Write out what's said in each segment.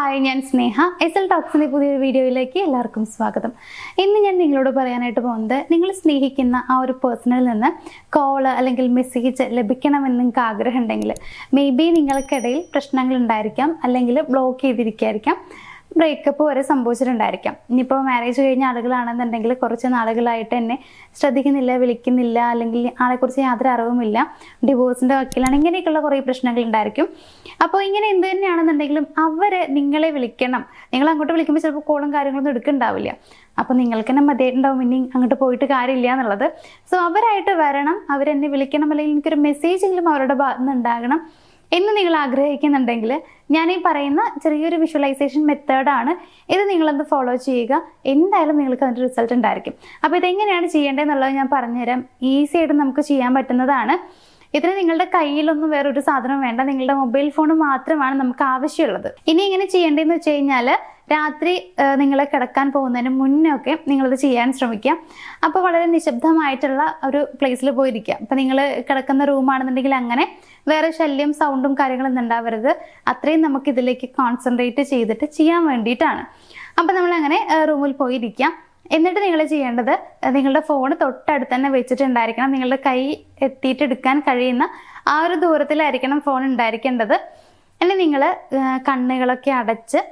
Hi, ഞാൻ സ്നേഹ. S L ടോക്സിൻ്റെ പുതിയൊരു വീഡിയോയിലേക്ക് എല്ലാവർക്കും സ്വാഗതം. ഇന്ന് ഞാൻ നിങ്ങളോട് പറയാനായിട്ട് പോകുന്നത്, നിങ്ങൾ സ്നേഹിക്കുന്ന ആ ഒരു പേഴ്സണിൽ നിന്ന് കോള് അല്ലെങ്കിൽ മെസ്സേജ് ലഭിക്കണമെന്ന് നിങ്ങൾക്ക് ആഗ്രഹം ഉണ്ടെങ്കിൽ, മേ ബി നിങ്ങൾക്കിടയിൽ പ്രശ്നങ്ങൾ ഉണ്ടായിരിക്കാം, അല്ലെങ്കിൽ ബ്ലോക്ക് ചെയ്തിരിക്കായിരിക്കാം, ബ്രേക്കപ്പ് വരെ സംഭവിച്ചിട്ടുണ്ടായിരിക്കാം. ഇനിയിപ്പോൾ മാരേജ് കഴിഞ്ഞ ആളുകളാണെന്നുണ്ടെങ്കിൽ കുറച്ച് നാളുകളായിട്ട് എന്നെ ശ്രദ്ധിക്കുന്നില്ല, വിളിക്കുന്നില്ല, അല്ലെങ്കിൽ ആളെക്കുറിച്ച് യാതൊരു അറിവുമില്ല, ഡിവോഴ്സിൻ്റെ വക്കീലാണ്, ഇങ്ങനെയൊക്കെയുള്ള കുറേ പ്രശ്നങ്ങൾ ഉണ്ടായിരിക്കും. അപ്പോൾ ഇങ്ങനെ എന്ത് തന്നെയാണെന്നുണ്ടെങ്കിലും അവരെ നിങ്ങളെ വിളിക്കണം. നിങ്ങൾ അങ്ങോട്ട് വിളിക്കുമ്പോൾ ചിലപ്പോൾ കോളും കാര്യങ്ങളൊന്നും എടുക്കുന്നുണ്ടാവില്ല. അപ്പോൾ നിങ്ങൾക്ക് തന്നെ മതിയായിട്ടുണ്ടാവും ഇനി അങ്ങോട്ട് പോയിട്ട് കാര്യമില്ല എന്നുള്ളത്. സോ അവരായിട്ട് വരണം, അവരെന്നെ വിളിക്കണം, അല്ലെങ്കിൽ എനിക്കൊരു മെസ്സേജെങ്കിലും അവരുടെ ഭാഗത്ത് നിന്ന് ഉണ്ടാകണം എന്ന് നിങ്ങൾ ആഗ്രഹിക്കുന്നുണ്ടെങ്കിൽ, ഞാൻ ഈ പറയുന്ന ചെറിയൊരു വിഷ്വലൈസേഷൻ മെത്തേഡാണ് ഇത്. നിങ്ങളത് ഫോളോ ചെയ്യുക, എന്തായാലും നിങ്ങൾക്ക് അതിൻ്റെ റിസൾട്ട് ഉണ്ടായിരിക്കും. അപ്പോൾ ഇതെങ്ങനെയാണ് ചെയ്യേണ്ടതെന്നുള്ളത് ഞാൻ പറഞ്ഞുതരാം. ഈസി ആയിട്ട് നമുക്ക് ചെയ്യാൻ പറ്റുന്നതാണ്. ഇതിന് നിങ്ങളുടെ കയ്യിലൊന്നും വേറൊരു സാധനം വേണ്ട, നിങ്ങളുടെ മൊബൈൽ ഫോൺ മാത്രമാണ് നമുക്ക് ആവശ്യമുള്ളത്. ഇനി എങ്ങനെ ചെയ്യേണ്ടതെന്ന് വെച്ച് കഴിഞ്ഞാൽ, രാത്രി നിങ്ങൾ കിടക്കാൻ പോകുന്നതിന് മുന്നേ ഒക്കെ നിങ്ങളിത് ചെയ്യാൻ ശ്രമിക്കുക. അപ്പോൾ വളരെ നിശബ്ദമായിട്ടുള്ള ഒരു പ്ലേസിൽ പോയിരിക്കുക. അപ്പോൾ നിങ്ങൾ കിടക്കുന്ന റൂമാണെന്നുണ്ടെങ്കിൽ അങ്ങനെ വേറെ ശല്യം, സൗണ്ടും കാര്യങ്ങളൊന്നും ഉണ്ടാവരുത്. അത്രയും നമുക്ക് ഇതിലേക്ക് കോൺസെൻട്രേറ്റ് ചെയ്തിട്ട് ചെയ്യാൻ വേണ്ടിയിട്ടാണ്. അപ്പോൾ നമ്മളങ്ങനെ റൂമിൽ പോയിരിക്കാം. എന്നിട്ട് നിങ്ങൾ ചെയ്യേണ്ടത്, നിങ്ങളുടെ ഫോൺ തൊട്ടടുത്ത് തന്നെ വെച്ചിട്ടുണ്ടായിരിക്കണം. നിങ്ങളുടെ കൈ എത്തിയിട്ട് എടുക്കാൻ കഴിയുന്ന ആ ഒരു ദൂരത്തിലായിരിക്കണം ഫോൺ ഉണ്ടായിരിക്കേണ്ടത്. അല്ലെങ്കിൽ നിങ്ങൾ കണ്ണുകളൊക്കെ അടച്ച്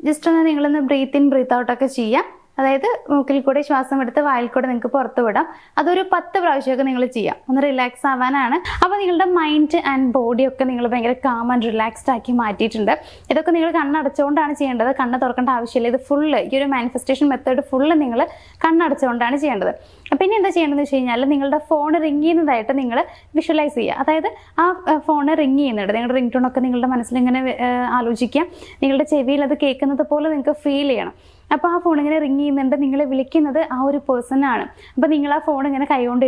ജസ്റ്റ് ഒന്ന് നിങ്ങളൊന്ന് ബ്രീത്ത് ഇൻ ബ്രീത്ത് ഔട്ടൊക്കെ ചെയ്യാം. അതായത് മൂക്കിൽ കൂടെ ശ്വാസം എടുത്ത് വായിൽ കൂടെ നിങ്ങൾക്ക് പുറത്ത് വിടാം. അതൊരു 10 പ്രാവശ്യമൊക്കെ നിങ്ങൾ ചെയ്യാം, ഒന്ന് റിലാക്സ് ആവാനാണ്. അപ്പോൾ നിങ്ങളുടെ മൈൻഡ് ആൻഡ് ബോഡിയൊക്കെ നിങ്ങൾ ഭയങ്കര കാം ആൻഡ് റിലാക്സ്ഡ് ആക്കി മാറ്റിയിട്ടുണ്ട്. ഇതൊക്കെ നിങ്ങൾ കണ്ണടച്ചുകൊണ്ടാണ് ചെയ്യേണ്ടത്, കണ്ണ് തുറക്കേണ്ട ആവശ്യമില്ല. ഇത് ഫുള്ള് ഈ ഒരു മാനിഫെസ്റ്റേഷൻ മെത്തേഡ് ഫുള്ള് നിങ്ങൾ കണ്ണടച്ചുകൊണ്ടാണ് ചെയ്യേണ്ടത്. പിന്നെ എന്താ ചെയ്യേണ്ടതെന്ന് വെച്ച് കഴിഞ്ഞാൽ, നിങ്ങളുടെ ഫോൺ റിങ് ചെയ്യുന്നതായിട്ട് നിങ്ങൾ വിഷ്വലൈസ് ചെയ്യുക. അതായത് ആ ഫോൺ റിങ് ചെയ്യുന്നുണ്ട്, നിങ്ങളുടെ റിംഗ് ടോണൊക്കെ നിങ്ങളുടെ മനസ്സിൽ ഇങ്ങനെ ആലോചിക്കുക. നിങ്ങളുടെ ചെവിയിൽ അത് കേൾക്കുന്നത് പോലെ നിങ്ങൾക്ക് ഫീൽ ചെയ്യണം. അപ്പോൾ ആ ഫോൺ ഇങ്ങനെ റിങ് ചെയ്യുന്നുണ്ട്, നിങ്ങളെ വിളിക്കുന്നത് ആ ഒരു പേഴ്സൺ ആണ്. അപ്പോൾ നിങ്ങൾ ആ ഫോൺ ഇങ്ങനെ കൈകൊണ്ട്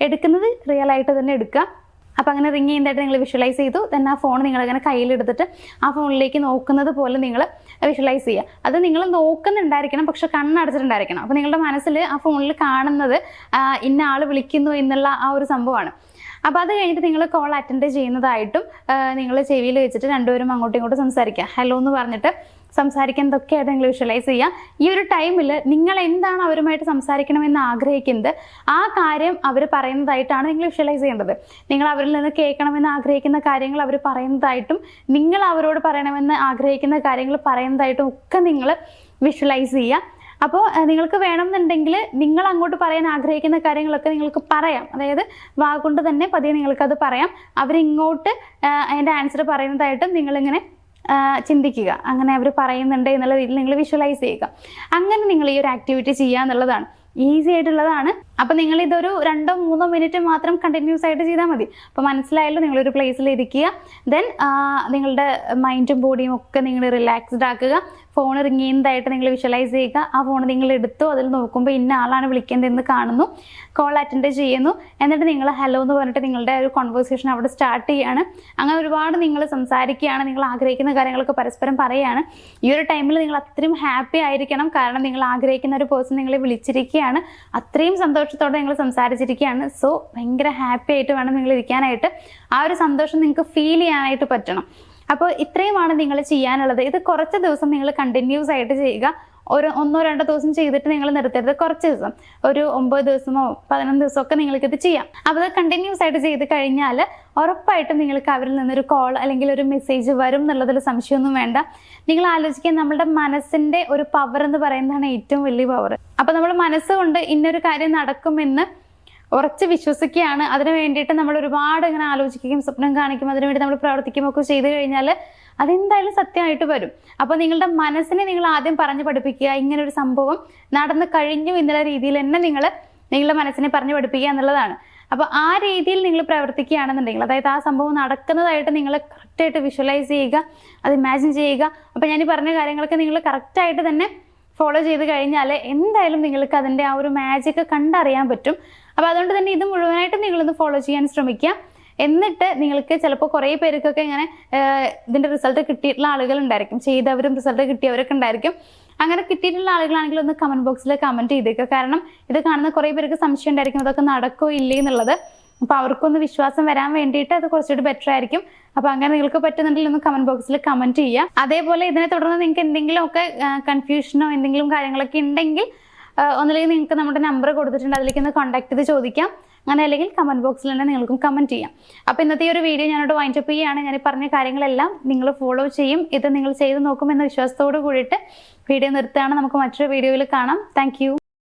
എടുക്കുന്നത് റിയൽ ആയിട്ട് തന്നെ എടുക്കുക. അപ്പോൾ അങ്ങനെ റിങ് ചെയ്യുന്നതായിട്ട് നിങ്ങൾ വിഷ്വലൈസ് ചെയ്തു. തന്നെ ആ ഫോൺ നിങ്ങളിങ്ങനെ കയ്യിലെടുത്തിട്ട് ആ ഫോണിലേക്ക് നോക്കുന്നത് പോലെ നിങ്ങൾ വിഷ്വലൈസ് ചെയ്യുക. അത് നിങ്ങൾ നോക്കുന്നുണ്ടായിരിക്കണം, പക്ഷെ കണ്ണടച്ചിട്ടുണ്ടായിരിക്കണം. അപ്പോൾ നിങ്ങളുടെ മനസ്സിൽ ആ ഫോണിൽ കാണുന്നത് ഇന്ന ആൾ വിളിക്കുന്നു എന്നുള്ള ആ ഒരു സംഭവമാണ്. അപ്പോൾ അത് കഴിഞ്ഞിട്ട് നിങ്ങൾ കോൾ അറ്റൻഡ് ചെയ്യുന്നതായിട്ടും നിങ്ങൾ ചെവിയിൽ വെച്ചിട്ട് രണ്ടുപേരും അങ്ങോട്ടും ഇങ്ങോട്ടും സംസാരിക്കുക. ഹലോ എന്ന് പറഞ്ഞിട്ട് സംസാരിക്കുന്നതൊക്കെയായിട്ട് നിങ്ങൾ വിഷ്വലൈസ് ചെയ്യുക. ഈ ഒരു ടൈമിൽ നിങ്ങൾ എന്താണ് അവരുമായിട്ട് സംസാരിക്കണമെന്ന് ആഗ്രഹിക്കുന്നത്, ആ കാര്യം അവർ പറയുന്നതായിട്ടാണ് നിങ്ങൾ വിഷ്വലൈസ് ചെയ്യേണ്ടത്. നിങ്ങൾ അവരിൽ നിന്ന് കേൾക്കണമെന്ന് ആഗ്രഹിക്കുന്ന കാര്യങ്ങൾ അവർ പറയുന്നതായിട്ടും, നിങ്ങൾ അവരോട് പറയണമെന്ന് ആഗ്രഹിക്കുന്ന കാര്യങ്ങൾ പറയുന്നതായിട്ടും ഒക്കെ നിങ്ങൾ വിഷ്വലൈസ് ചെയ്യുക. അപ്പോൾ നിങ്ങൾക്ക് വേണമെന്നുണ്ടെങ്കിൽ നിങ്ങൾ അങ്ങോട്ട് പറയാൻ ആഗ്രഹിക്കുന്ന കാര്യങ്ങളൊക്കെ നിങ്ങൾക്ക് പറയാം. അതായത് വാഗുകൊണ്ട് തന്നെ പതിയെ നിങ്ങൾക്കത് പറയാം. അവരിങ്ങോട്ട് അതിൻ്റെ ആൻസർ പറയുന്നതായിട്ടും നിങ്ങളിങ്ങനെ ചിന്തിക്കുക. അങ്ങനെ അവർ പറയുന്നുണ്ട് എന്നുള്ള രീതിയിൽ നിങ്ങൾ വിഷ്വലൈസ് ചെയ്യുക. അങ്ങനെ നിങ്ങൾ ഈ ഒരു ആക്ടിവിറ്റി ചെയ്യുക എന്നുള്ളതാണ്. ഈസി ആയിട്ടുള്ളതാണ്. അപ്പോൾ നിങ്ങൾ ഇതൊരു 2-3 മിനിറ്റ് മാത്രം കണ്ടിന്യൂസ് ആയിട്ട് ചെയ്താൽ മതി. അപ്പോൾ മനസ്സിലായല്ലോ, നിങ്ങളൊരു പ്ലേസിൽ ഇരിക്കുക. ദെൻ നിങ്ങളുടെ മൈൻഡും ബോഡിയും ഒക്കെ നിങ്ങൾ റിലാക്സ്ഡ് ആക്കുക. ഫോൺ റിങ് ചെയ്യുന്നതായിട്ട് നിങ്ങൾ വിഷ്വലൈസ് ചെയ്യുക. ആ ഫോൺ നിങ്ങൾ എടുത്തു, അതിൽ നോക്കുമ്പോൾ ഇന്ന ആളാണ് വിളിക്കേണ്ടതെന്ന് കാണുന്നു, കോൾ അറ്റൻഡ് ചെയ്യുന്നു. എന്നിട്ട് നിങ്ങൾ ഹലോ എന്ന് പറഞ്ഞിട്ട് നിങ്ങളുടെ ഒരു കോൺവെർസേഷൻ അവിടെ സ്റ്റാർട്ട് ചെയ്യുകയാണ്. അങ്ങനെ ഒരുപാട് നിങ്ങൾ സംസാരിക്കുകയാണ്, നിങ്ങൾ ആഗ്രഹിക്കുന്ന കാര്യങ്ങളൊക്കെ പരസ്പരം പറയുകയാണ്. ഈ ഒരു ടൈമിൽ നിങ്ങൾ അത്രയും ഹാപ്പി ആയിരിക്കണം, കാരണം നിങ്ങൾ ആഗ്രഹിക്കുന്ന ഒരു പേഴ്സൺ നിങ്ങളെ വിളിച്ചിരിക്കുകയാണ്, അത്രയും സന്തോഷത്തോടെ നിങ്ങൾ സംസാരിച്ചിരിക്കുകയാണ്. സോ ഭയങ്കര ഹാപ്പി ആയിട്ട് വേണം നിങ്ങൾ ഇരിക്കാനായിട്ട്. ആ ഒരു സന്തോഷം നിങ്ങൾക്ക് ഫീൽ ചെയ്യാനായിട്ട് പറ്റണം. അപ്പോൾ ഇത്രയുമാണ് നിങ്ങൾ ചെയ്യാനുള്ളത്. ഇത് കുറച്ച് ദിവസം നിങ്ങൾ കണ്ടിന്യൂസ് ആയിട്ട് ചെയ്യുക. ഒരു 1-2 ദിവസം ചെയ്തിട്ട് നിങ്ങൾ നിർത്തരുത്. കുറച്ച് ദിവസം, ഒരു 9 ദിവസമോ 11 ദിവസമോ ഒക്കെ നിങ്ങൾക്കിത് ചെയ്യാം. അപ്പോൾ അത് കണ്ടിന്യൂസ് ആയിട്ട് ചെയ്ത് കഴിഞ്ഞാൽ ഉറപ്പായിട്ടും നിങ്ങൾക്ക് അവരിൽ നിന്നൊരു കോൾ അല്ലെങ്കിൽ ഒരു മെസ്സേജ് വരും എന്നുള്ളതിൽ സംശയമൊന്നും വേണ്ട. നിങ്ങൾ ആലോചിക്കുക, നമ്മുടെ മനസ്സിൻ്റെ ഒരു പവർ എന്ന് പറയുന്നതാണ് ഏറ്റവും വലിയ പവർ. അപ്പോൾ നമ്മൾ മനസ്സുകൊണ്ട് ഇന്നൊരു കാര്യം നടക്കുമെന്ന് ഉറച്ച് വിശ്വസിക്കുകയാണ്. അതിന് വേണ്ടിയിട്ട് നമ്മൾ ഒരുപാട് ഇങ്ങനെ ആലോചിക്കുകയും സ്വപ്നം കാണിക്കും, അതിനുവേണ്ടി നമ്മൾ പ്രവർത്തിക്കുകയും ഒക്കെ ചെയ്ത് കഴിഞ്ഞാൽ അതെന്തായാലും സത്യമായിട്ട് വരും. അപ്പോൾ നിങ്ങളുടെ മനസ്സിനെ നിങ്ങൾ ആദ്യം പറഞ്ഞു പഠിപ്പിക്കുക, ഇങ്ങനൊരു സംഭവം നടന്നു കഴിഞ്ഞു എന്നുള്ള രീതിയിൽ തന്നെ നിങ്ങളുടെ മനസ്സിനെ പറഞ്ഞു പഠിപ്പിക്കുക എന്നുള്ളതാണ്. അപ്പോൾ ആ രീതിയിൽ നിങ്ങൾ പ്രവർത്തിക്കുകയാണെന്നുണ്ടെങ്കിൽ, അതായത് ആ സംഭവം നടക്കുന്നതായിട്ട് നിങ്ങൾ കറക്റ്റായിട്ട് വിഷ്വലൈസ് ചെയ്യുക, അത് ഇമാജിൻ ചെയ്യുക. അപ്പോൾ ഞാൻ ഈ പറഞ്ഞ കാര്യങ്ങളൊക്കെ നിങ്ങൾ കറക്റ്റായിട്ട് തന്നെ ഫോളോ ചെയ്ത് കഴിഞ്ഞാൽ എന്തായാലും നിങ്ങൾക്ക് അതിൻ്റെ ആ ഒരു മാജിക്ക് കണ്ടറിയാൻ പറ്റും. അപ്പോൾ അതുകൊണ്ട് തന്നെ ഇത് മുഴുവനായിട്ടും നിങ്ങളൊന്ന് ഫോളോ ചെയ്യാൻ ശ്രമിക്കുക. എന്നിട്ട് നിങ്ങൾക്ക് ചിലപ്പോൾ കുറേ പേർക്കൊക്കെ ഇങ്ങനെ ഇതിൻ്റെ റിസൾട്ട് കിട്ടിയിട്ടുള്ള ആളുകളുണ്ടായിരിക്കും, ചെയ്തവരും റിസൾട്ട് കിട്ടിയവരൊക്കെ ഉണ്ടായിരിക്കും. അങ്ങനെ കിട്ടിയിട്ടുള്ള ആളുകളാണെങ്കിൽ ഒന്ന് കമൻറ്റ് ബോക്സിൽ കമൻറ്റ് ചെയ്തേക്കുക. കാരണം ഇത് കാണുന്ന കുറേ പേർക്ക് സംശയം ഉണ്ടായിരിക്കും, അതൊക്കെ നടക്കോ ഇല്ലേ എന്നുള്ളത്. അപ്പോൾ അവർക്കൊന്ന് വിശ്വാസം വരാൻ വേണ്ടിയിട്ട് അത് കുറച്ചുകൂടി ബെറ്റർ ആയിരിക്കും. അപ്പോൾ അങ്ങനെ നിങ്ങൾക്ക് പറ്റുന്നുണ്ടെങ്കിൽ ഒന്ന് കമന്റ് ബോക്സിൽ കമന്റ് ചെയ്യാം. അതേപോലെ ഇതിനെ തുടർന്ന് നിങ്ങൾക്ക് എന്തെങ്കിലുമൊക്കെ കൺഫ്യൂഷനോ എന്തെങ്കിലും കാര്യങ്ങളൊക്കെ ഉണ്ടെങ്കിൽ ഒന്നില്ലെങ്കിൽ നിങ്ങൾക്ക് നമ്മുടെ നമ്പർ കൊടുത്തിട്ടുണ്ട്, അതിലേക്ക് ഒന്ന് കോൺടാക്ട് ചെയ്ത് ചോദിക്കാം. അങ്ങനെ അല്ലെങ്കിൽ കമന്റ് ബോക്സിൽ തന്നെ നിങ്ങൾക്കും കമന്റ് ചെയ്യാം. അപ്പോൾ ഇന്നത്തെ ഈ ഒരു വീഡിയോ ഞാനോട് വൈൻഡപ്പ് ചെയ്യുകയാണ്. ഞാൻ ഈ പറഞ്ഞ കാര്യങ്ങളെല്ലാം നിങ്ങൾ ഫോളോ ചെയ്യും, ഇത് നിങ്ങൾ ചെയ്ത് നോക്കുമെന്ന വിശ്വാസത്തോട് കൂടിയിട്ട് വീഡിയോ നിർത്തുകയാണ്. നമുക്ക് മറ്റൊരു വീഡിയോയിൽ കാണാം. താങ്ക്